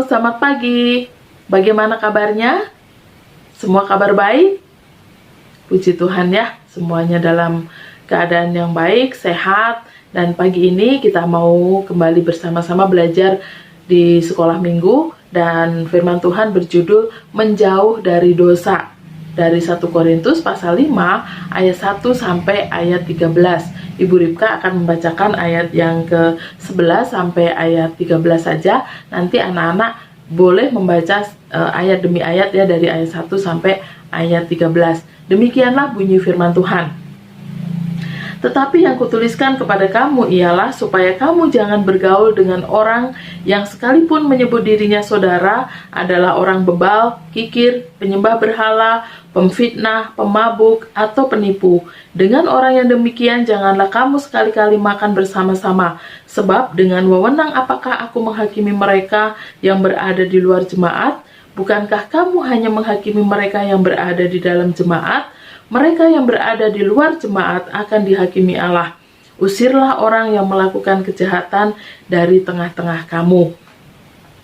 selamat pagi. Bagaimana kabarnya? Semua kabar baik? Puji Tuhan ya, semuanya dalam keadaan yang baik, sehat. Dan pagi ini kita mau kembali bersama-sama belajar di sekolah minggu. Dan firman Tuhan berjudul Menjauh dari Dosa. Dari 1 Korintus pasal 5 ayat 1 sampai ayat 13. Ibu Ripka akan membacakan ayat yang ke-11 sampai ayat 13 saja. Nanti anak-anak boleh membaca ayat demi ayat ya, dari ayat 1 sampai ayat 13. Demikianlah bunyi firman Tuhan. Tetapi yang kutuliskan kepada kamu ialah supaya kamu jangan bergaul dengan orang yang sekalipun menyebut dirinya saudara adalah orang bebal, kikir, penyembah berhala, pemfitnah, pemabuk, atau penipu. Dengan orang yang demikian janganlah kamu sekali-kali makan bersama-sama. Sebab dengan wewenang apakah aku menghakimi mereka yang berada di luar jemaat? Bukankah kamu hanya menghakimi mereka yang berada di dalam jemaat? Mereka yang berada di luar jemaat akan dihakimi Allah. Usirlah orang yang melakukan kejahatan dari tengah-tengah kamu.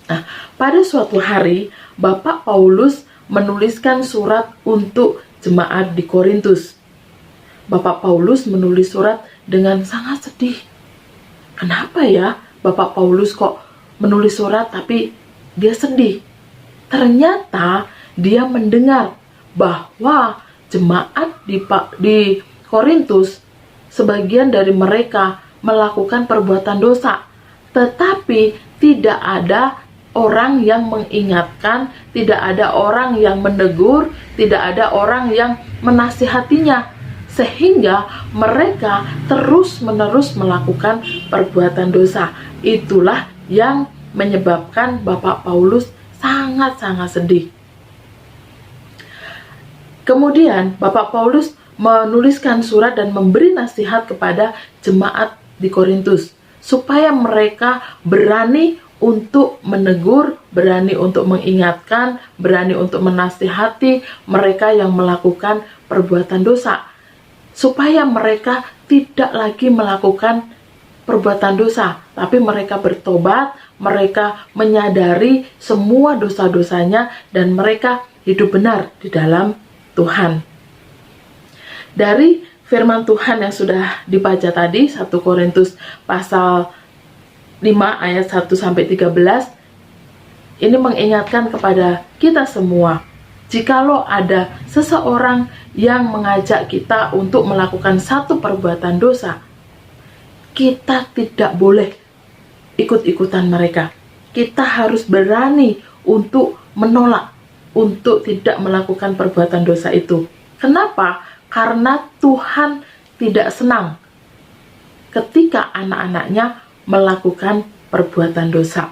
Nah, pada suatu hari, Bapak Paulus menuliskan surat untuk jemaat di Korintus. Bapak Paulus menulis surat dengan sangat sedih. Kenapa ya Bapak Paulus kok menulis surat tapi dia sedih? Ternyata dia mendengar bahwa jemaat di Korintus, sebagian dari mereka melakukan perbuatan dosa, tetapi tidak ada orang yang mengingatkan, tidak ada orang yang menegur, tidak ada orang yang menasihatinya, sehingga mereka terus-menerus melakukan perbuatan dosa. Itulah yang menyebabkan Bapak Paulus sangat-sangat sedih. Kemudian Bapak Paulus menuliskan surat dan memberi nasihat kepada jemaat di Korintus supaya mereka berani untuk menegur, berani untuk mengingatkan, berani untuk menasihati mereka yang melakukan perbuatan dosa, supaya mereka tidak lagi melakukan perbuatan dosa, tapi mereka bertobat, mereka menyadari semua dosa-dosanya, dan mereka hidup benar di dalam Tuhan. Dari firman Tuhan yang sudah dibaca tadi, 1 Korintus pasal 5 ayat 1 sampai 13, ini mengingatkan kepada kita semua, jikalau ada seseorang yang mengajak kita untuk melakukan satu perbuatan dosa, kita tidak boleh ikut-ikutan mereka. Kita harus berani untuk menolak, untuk tidak melakukan perbuatan dosa itu. Kenapa? Karena Tuhan tidak senang ketika anak-anaknya melakukan perbuatan dosa.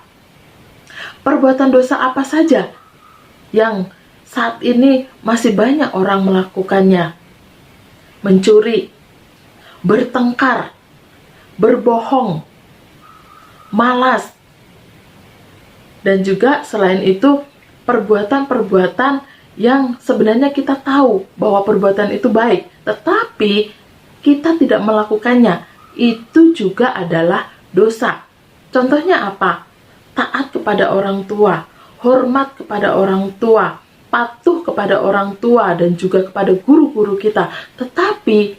Perbuatan dosa apa saja yang saat ini masih banyak orang melakukannya? Mencuri, bertengkar, berbohong, malas, dan juga selain itu perbuatan-perbuatan yang sebenarnya kita tahu bahwa perbuatan itu baik, tetapi kita tidak melakukannya. Itu juga adalah dosa. Contohnya apa? Taat kepada orang tua, hormat kepada orang tua, patuh kepada orang tua dan juga kepada guru-guru kita, tetapi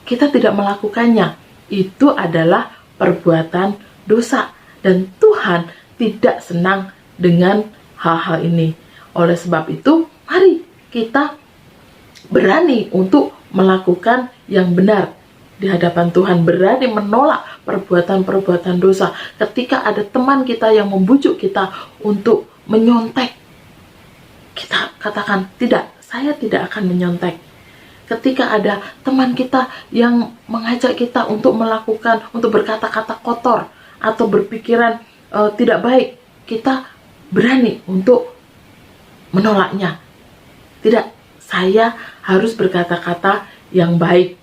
kita tidak melakukannya. Itu adalah perbuatan dosa, dan Tuhan tidak senang dengan hal-hal ini. Oleh sebab itu, mari kita berani untuk melakukan yang benar di hadapan Tuhan, berani menolak perbuatan-perbuatan dosa. Ketika ada teman kita yang membujuk kita untuk menyontek, kita katakan, tidak, saya tidak akan menyontek. Ketika ada teman kita yang mengajak kita untuk melakukan, untuk berkata-kata kotor atau berpikiran tidak baik, kita berani untuk menolaknya. Tidak, saya harus berkata-kata yang baik,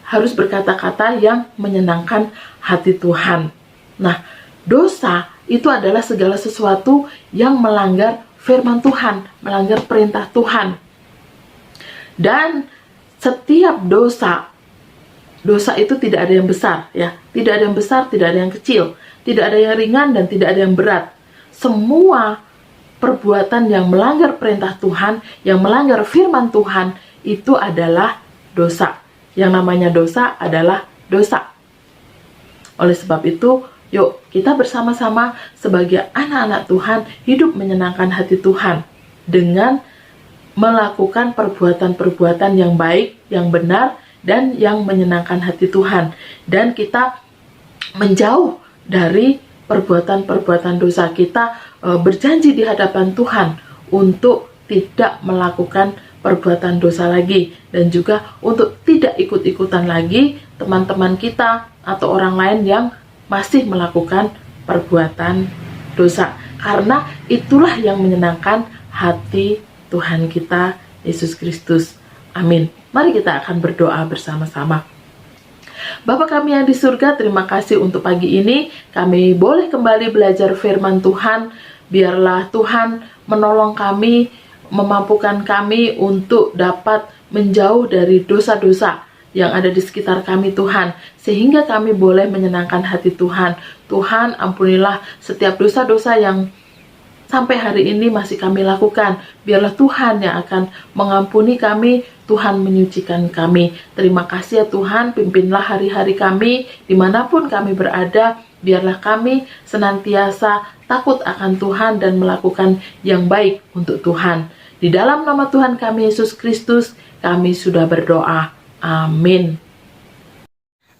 harus berkata-kata yang menyenangkan hati Tuhan. Nah, dosa itu adalah segala sesuatu yang melanggar firman Tuhan, melanggar perintah Tuhan. Dan setiap dosa itu tidak ada yang besar, ya. Tidak ada yang besar, tidak ada yang kecil, tidak ada yang ringan dan tidak ada yang berat. semua perbuatan yang melanggar perintah Tuhan, yang melanggar firman Tuhan, itu adalah dosa. Yang namanya dosa adalah dosa. Oleh sebab itu, yuk kita bersama-sama sebagai anak-anak Tuhan hidup menyenangkan hati Tuhan dengan melakukan perbuatan-perbuatan yang baik, yang benar, dan yang menyenangkan hati Tuhan. Dan kita menjauh dari perbuatan-perbuatan dosa. Kita berjanji di hadapan Tuhan untuk tidak melakukan perbuatan dosa lagi, dan juga untuk tidak ikut-ikutan lagi teman-teman kita atau orang lain yang masih melakukan perbuatan dosa, karena itulah yang menyenangkan hati Tuhan kita Yesus Kristus. Amin. Mari kita akan berdoa bersama-sama. Bapa kami yang di surga, terima kasih untuk pagi ini kami boleh kembali belajar firman Tuhan. Biarlah Tuhan menolong kami, memampukan kami untuk dapat menjauh dari dosa-dosa yang ada di sekitar kami Tuhan, sehingga kami boleh menyenangkan hati Tuhan. Tuhan, ampunilah setiap dosa-dosa yang sampai hari ini masih kami lakukan. Biarlah Tuhan yang akan mengampuni kami, Tuhan menyucikan kami. Terima kasih ya Tuhan, pimpinlah hari-hari kami dimanapun kami berada. Biarlah kami senantiasa takut akan Tuhan dan melakukan yang baik untuk Tuhan. Di dalam nama Tuhan kami Yesus Kristus, kami sudah berdoa. Amin.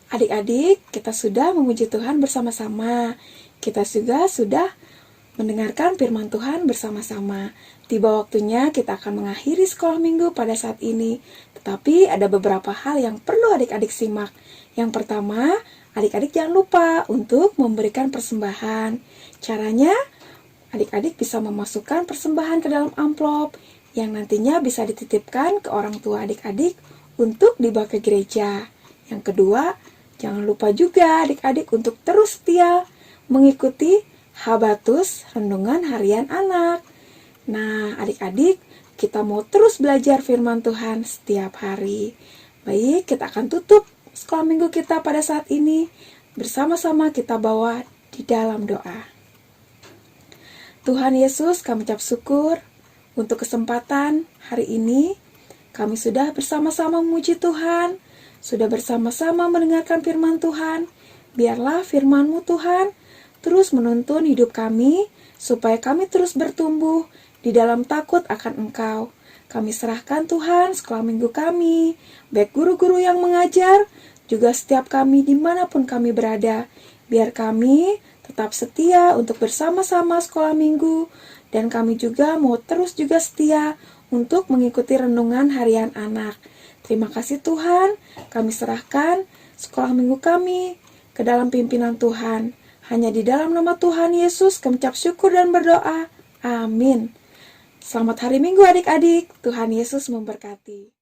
Adik-adik, kita sudah memuji Tuhan bersama-sama. Kita juga sudah mendengarkan firman Tuhan bersama-sama. Tiba waktunya kita akan mengakhiri sekolah minggu pada saat ini. Tetapi ada beberapa hal yang perlu adik-adik simak. Yang pertama, adik-adik jangan lupa untuk memberikan persembahan. Caranya, adik-adik bisa memasukkan persembahan ke dalam amplop yang nantinya bisa dititipkan ke orang tua adik-adik untuk dibawa ke gereja. Yang kedua, jangan lupa juga adik-adik untuk terus setia mengikuti Habatus Renungan Harian Anak. Nah, adik-adik, kita mau terus belajar firman Tuhan setiap hari. Baik, kita akan tutup sekolah minggu kita pada saat ini. Bersama-sama kita bawa di dalam doa. Tuhan Yesus, kami ucap syukur untuk kesempatan hari ini. Kami sudah bersama-sama memuji Tuhan, sudah bersama-sama mendengarkan firman Tuhan. Biarlah firman-Mu Tuhan terus menuntun hidup kami, supaya kami terus bertumbuh di dalam takut akan Engkau. Kami serahkan Tuhan sekolah minggu kami, baik guru-guru yang mengajar, juga setiap kami dimanapun kami berada. Biar kami tetap setia untuk bersama-sama sekolah minggu, dan kami juga mau terus juga setia untuk mengikuti renungan harian anak. Terima kasih Tuhan, kami serahkan sekolah minggu kami ke dalam pimpinan Tuhan. Hanya di dalam nama Tuhan Yesus kami ucap syukur dan berdoa. Amin. Selamat hari Minggu adik-adik. Tuhan Yesus memberkati.